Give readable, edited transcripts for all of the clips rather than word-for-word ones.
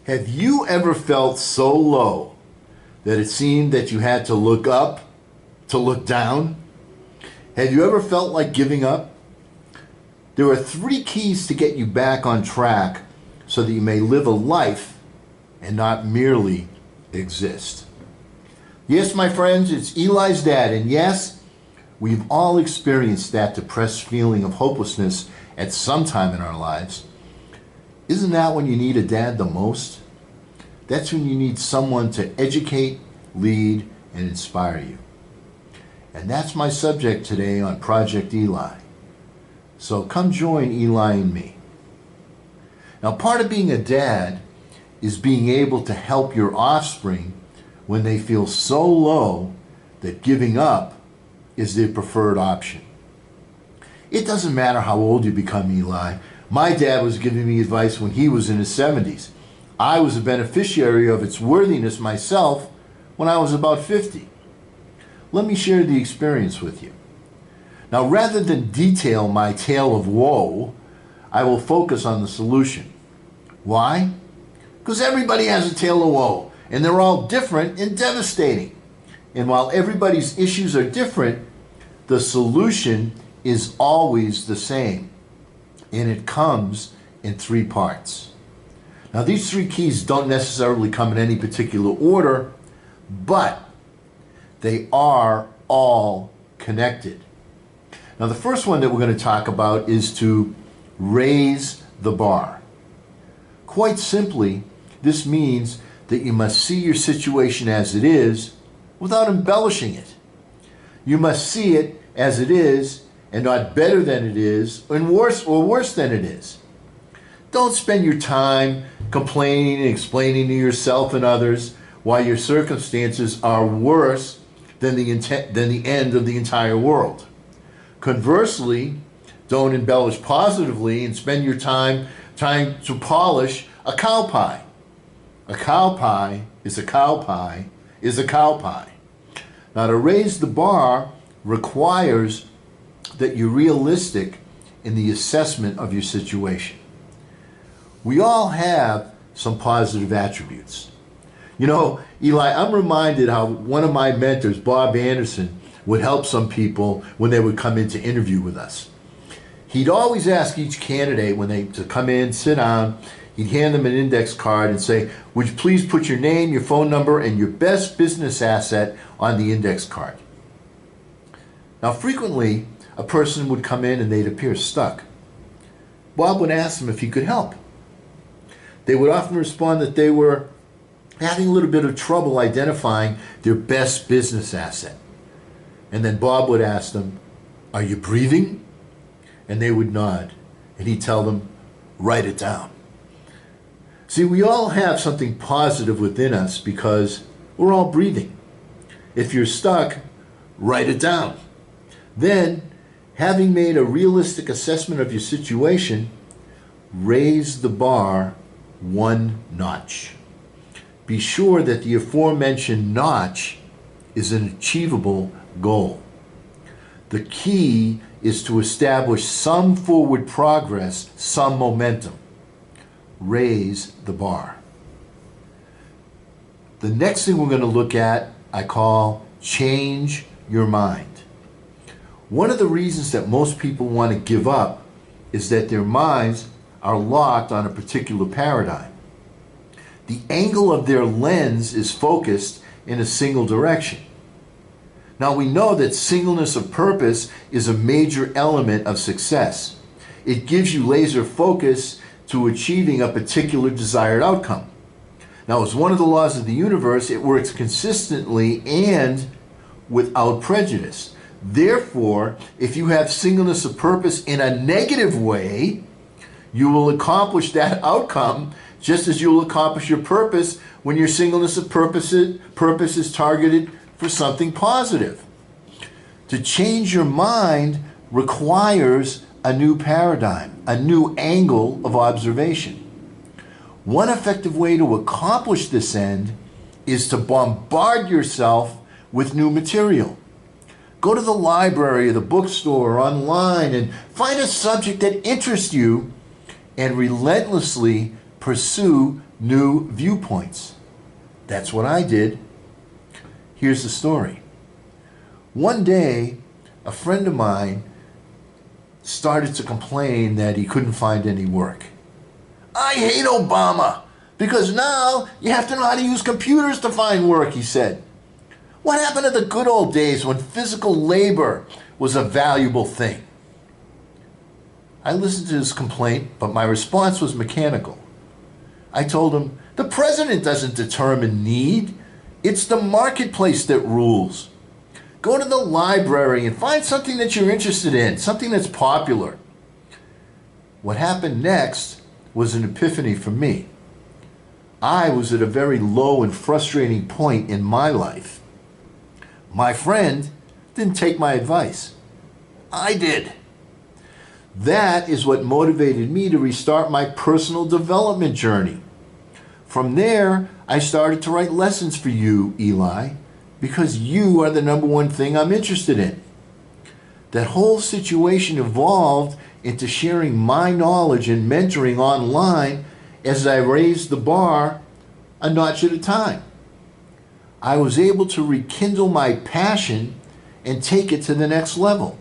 Have you ever felt so low that it seemed that you had to look up to look down? Have you ever felt like giving up? There are 3 keys to get you back on track so that you may live a life and not merely exist. Yes, my friends, it's Eli's dad, and yes, we've all experienced that depressed feeling of hopelessness at some time in our lives. Isn't that when you need a dad the most? That's when you need someone to educate, lead, and inspire you. And that's my subject today on Project Eli. So come join Eli and me. Now, part of being a dad is being able to help your offspring when they feel so low that giving up is their preferred option. It doesn't matter how old you become, Eli. My dad was giving me advice when he was in his 70s. I was a beneficiary of its worthiness myself when I was about 50. Let me share the experience with you. Now, rather than detail my tale of woe, I will focus on the solution. Why? Because everybody has a tale of woe, and they're all different and devastating. And while everybody's issues are different, the solution is always the same, and it comes in 3 parts. Now, these 3 keys don't necessarily come in any particular order, but they are all connected. Now, the first one that we're going to talk about is to raise the bar. Quite simply, this means that you must see your situation as it is without embellishing it. You must see it as it is and not better than it is and worse than it is. Don't spend your time complaining and explaining to yourself and others why your circumstances are worse than the end of the entire world. Conversely, don't embellish positively and spend your time trying to polish a cow pie. A cow pie is a cow pie is a cow pie. Now, to raise the bar requires that you're realistic in the assessment of your situation. We all have some positive attributes. You know, Eli, I'm reminded how one of my mentors, Bob Anderson, would help some people when they would come in to interview with us. He'd always ask each candidate when they to come in, sit down, he'd hand them an index card and say, would you please put your name, your phone number, and your best business asset on the index card. Now, frequently, a person would come in and they'd appear stuck. Bob would ask them if he could help. They would often respond that they were having a little bit of trouble identifying their best business asset. And then Bob would ask them, are you breathing? And they would nod. And he'd tell them, write it down. See, we all have something positive within us because we're all breathing. If you're stuck, write it down. Then, having made a realistic assessment of your situation, raise the bar 1 notch. Be sure that the aforementioned notch is an achievable goal. The key is to establish some forward progress, some momentum. Raise the bar. The next thing we're going to look at, I call change your mind. One of the reasons that most people want to give up is that their minds are locked on a particular paradigm. The angle of their lens is focused in a single direction. Now, we know that singleness of purpose is a major element of success. It gives you laser focus to achieving a particular desired outcome. Now, as one of the laws of the universe, it works consistently and without prejudice. Therefore, if you have singleness of purpose in a negative way, you will accomplish that outcome just as you will accomplish your purpose when your singleness of purpose is targeted for something positive. To change your mind requires a new paradigm, a new angle of observation. One effective way to accomplish this end is to bombard yourself with new material. Go to the library or the bookstore or online and find a subject that interests you and relentlessly pursue new viewpoints. That's what I did. Here's the story. One day, a friend of mine started to complain that he couldn't find any work. I hate Obama because now you have to know how to use computers to find work, he said. What happened to the good old days when physical labor was a valuable thing? I listened to his complaint, but my response was mechanical. I told him, the president doesn't determine need. It's the marketplace that rules. Go to the library and find something that you're interested in, something that's popular. What happened next was an epiphany for me. I was at a very low and frustrating point in my life. My friend didn't take my advice. I did. That is what motivated me to restart my personal development journey. From there, I started to write lessons for you, Eli, because you are the number one thing I'm interested in. That whole situation evolved into sharing my knowledge and mentoring online as I raised the bar a notch at a time. I was able to rekindle my passion and take it to the next level.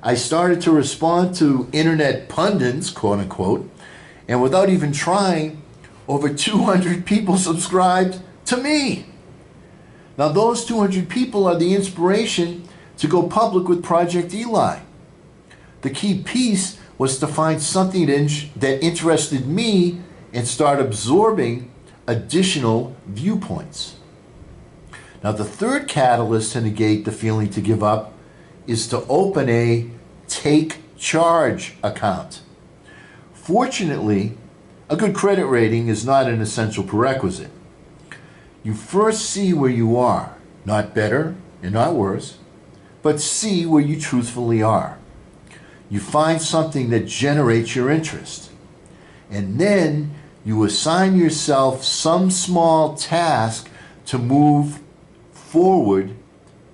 I started to respond to internet pundits, quote unquote, and without even trying, over 200 people subscribed to me. Now those 200 people are the inspiration to go public with Project Eli. The key piece was to find something that interested me and start absorbing additional viewpoints. Now the third catalyst to negate the feeling to give up is to open a take charge account. Fortunately, a good credit rating is not an essential prerequisite. You first see where you are, not better and not worse, but see where you truthfully are. You find something that generates your interest, and then you assign yourself some small task to move forward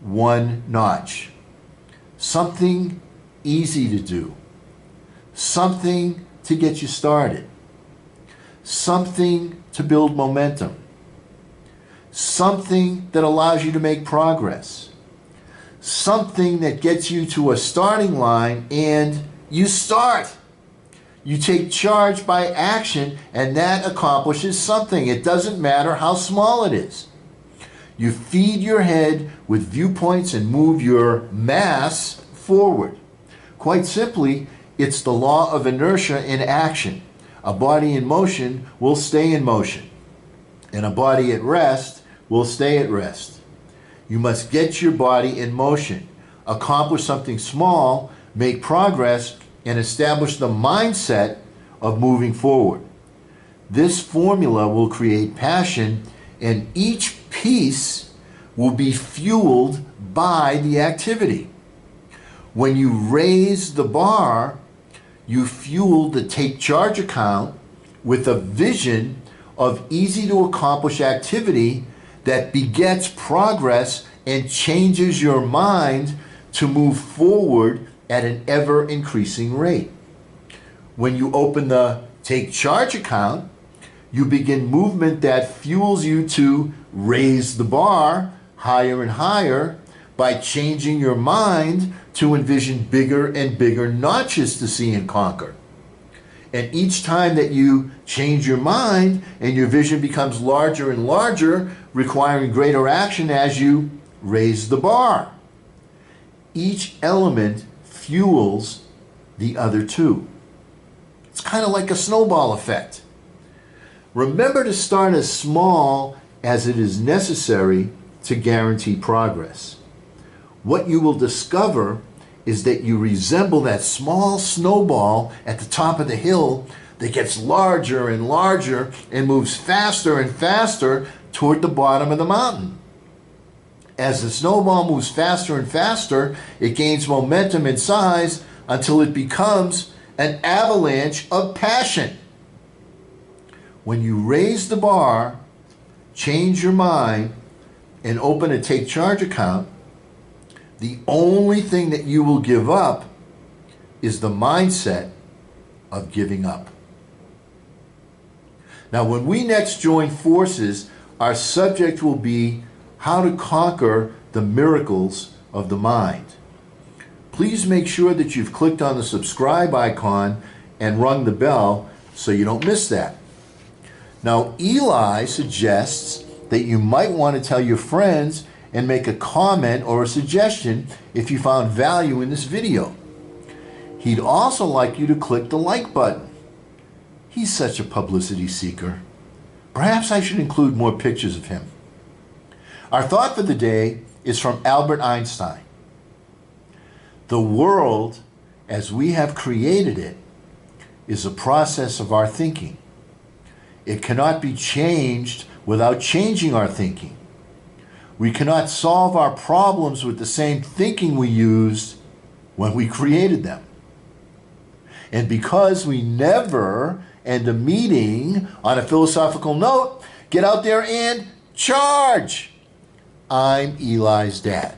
one notch. Something easy to do, something to get you started, something to build momentum, something that allows you to make progress, something that gets you to a starting line and you start. You take charge by action, and that accomplishes something. It doesn't matter how small it is. You feed your head with viewpoints and move your mass forward. Quite simply, it's the law of inertia in action. A body in motion will stay in motion, and a body at rest will stay at rest. You must get your body in motion, accomplish something small, make progress, and establish the mindset of moving forward. This formula will create passion, and each piece will be fueled by the activity. When you raise the bar, you fuel the take charge account with a vision of easy to accomplish activity that begets progress and changes your mind to move forward at an ever increasing rate. When you open the take charge account, you begin movement that fuels you to raise the bar higher and higher by changing your mind to envision bigger and bigger notches to see and conquer. And each time that you change your mind and your vision becomes larger and larger, requiring greater action as you raise the bar. Each element fuels the other two. It's kind of like a snowball effect. Remember to start as small as it is necessary to guarantee progress. What you will discover is that you resemble that small snowball at the top of the hill that gets larger and larger and moves faster and faster toward the bottom of the mountain. As the snowball moves faster and faster, it gains momentum and size until it becomes an avalanche of passion. When you raise the bar, change your mind, and open a take charge account, the only thing that you will give up is the mindset of giving up. Now, when we next join forces, our subject will be how to conquer the miracles of the mind. Please make sure that you've clicked on the subscribe icon and rung the bell so you don't miss that. Now, Eli suggests that you might want to tell your friends and make a comment or a suggestion if you found value in this video. He'd also like you to click the like button. He's such a publicity seeker. Perhaps I should include more pictures of him. Our thought for the day is from Albert Einstein. The world, as we have created it, is a process of our thinking. It cannot be changed without changing our thinking. We cannot solve our problems with the same thinking we used when we created them. And because we never end a meeting on a philosophical note, get out there and charge! I'm Eli's dad.